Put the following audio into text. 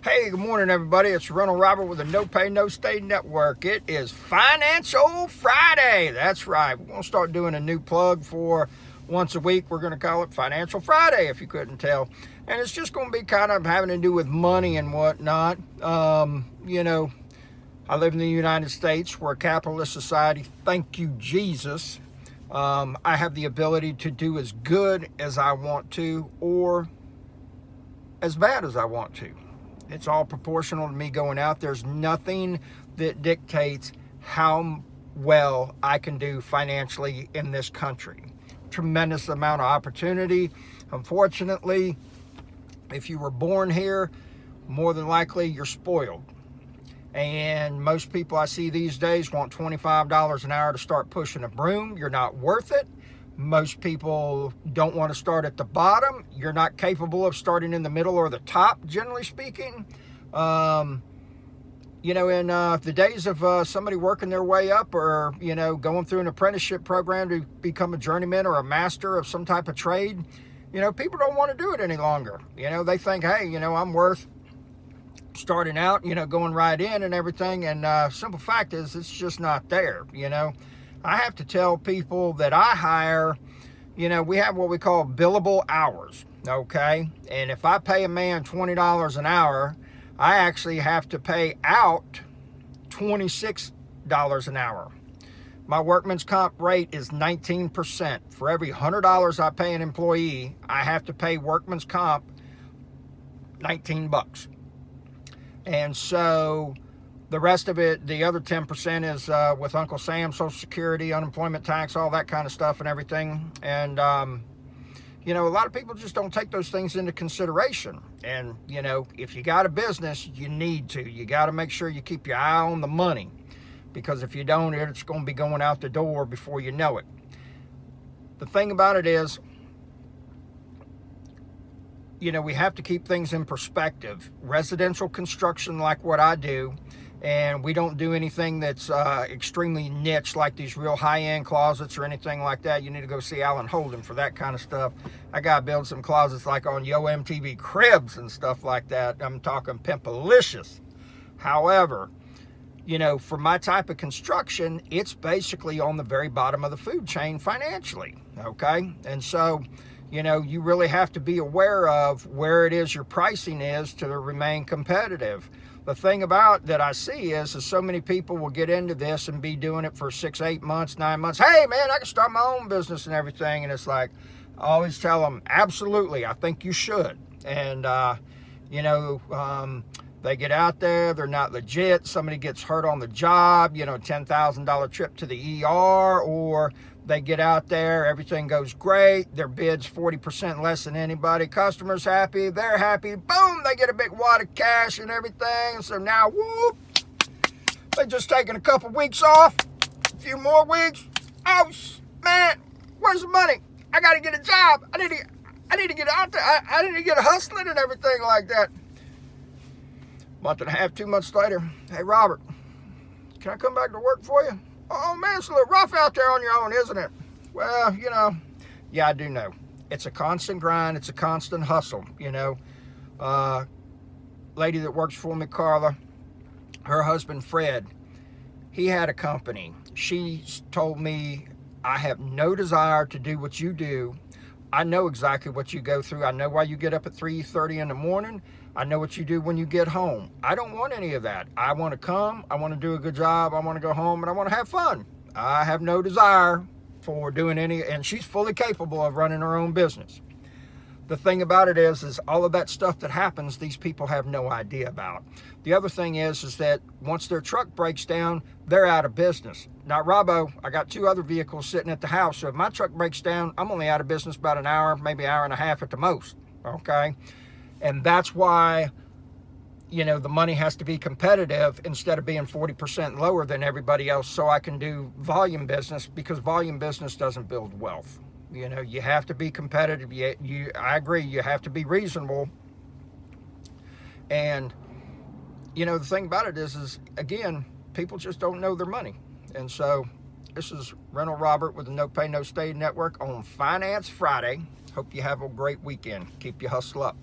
Hey, good morning, everybody. It's Rental Robert with the No Pay, No Stay Network. It is Financial Friday. That's right. We're going to start doing a new plug for once a week. We're going to call it Financial Friday, if you couldn't tell. And it's just going to be kind of having to do with money and whatnot. I live in the United States. We're a capitalist society. Thank you, Jesus. I have the ability to do as good as I want to or as bad as I want to. It's all proportional to me going out. There's nothing that dictates how well I can do financially in this country. Tremendous amount of opportunity. Unfortunately, if you were born here, more than likely you're spoiled. And most people I see these days want $25 an hour to start pushing a broom. You're not worth it. Most people don't want to start at the bottom. You're not capable of starting in the middle or the top, generally speaking. In the days of somebody working their way up or, going through an apprenticeship program to become a journeyman or a master of some type of trade, people don't want to do it any longer. They think, hey, I'm worth starting out, going right in and everything. And simple fact is, it's just not there, I have to tell people that I hire, we have what we call billable hours, okay? And if I pay a man $20 an hour, I actually have to pay out $26 an hour. My workman's comp rate is 19%. For every $100 I pay an employee, I have to pay workman's comp $19. And so the rest of it, the other 10% is with Uncle Sam, Social Security, unemployment tax, all that kind of stuff and everything. And, a lot of people just don't take those things into consideration. And, if you got a business, you need to. You got to make sure you keep your eye on the money. Because if you don't, it's going to be going out the door before you know it. The thing about it is, we have to keep things in perspective. Residential construction like what I do, and we don't do anything that's extremely niche like these real high-end closets or anything like that. You need to go see Alan Holden for that kind of stuff. I got to build some closets like on Yo MTV Cribs and stuff like that. I'm talking pimpalicious. However, for my type of construction, it's basically on the very bottom of the food chain financially, okay? And so, you really have to be aware of where it is your pricing is to remain competitive. The thing about that I see is so many people will get into this and be doing it for 6, 8 months, 9 months. Hey, man, I can start my own business and everything. And it's like, I always tell them, absolutely, I think you should. And, they get out there, they're not legit. Somebody gets hurt on the job, $10,000 trip to the ER, or they get out there, everything goes great, their bid's 40% less than anybody, customer's happy, they're happy, boom, they get a big wad of cash and everything. So now, whoop, they just taking a couple weeks off, a few more weeks. Oh, man, where's the money? I got to get a job. I need to get out there. I need to get hustling and everything like that. Month and a half, 2 months later, hey, Robert, can I come back to work for you? Oh, man, it's a little rough out there on your own, isn't it? Well, yeah, I do know. It's a constant grind. It's a constant hustle, lady that works for me, Carla, her husband, Fred, he had a company. She told me, I have no desire to do what you do. I know exactly what you go through. I know why you get up at 3:30 in the morning. I know what you do when you get home. I don't want any of that. I want to come. I want to do a good job. I want to go home and I want to have fun. I have no desire for doing any, and she's fully capable of running her own business. The thing about it is all of that stuff that happens, these people have no idea about. The other thing is that once their truck breaks down, they're out of business. Now, Robbo, I got 2 other vehicles sitting at the house. So if my truck breaks down, I'm only out of business about an hour, maybe an hour and a half at the most, okay? And that's why, the money has to be competitive instead of being 40% lower than everybody else so I can do volume business, because volume business doesn't build wealth. You have to be competitive. I agree, you have to be reasonable. And, the thing about it is again, people just don't know their money. And so this is Rental Robert with the No Pay, No Stay Network on Finance Friday. Hope you have a great weekend. Keep your hustle up.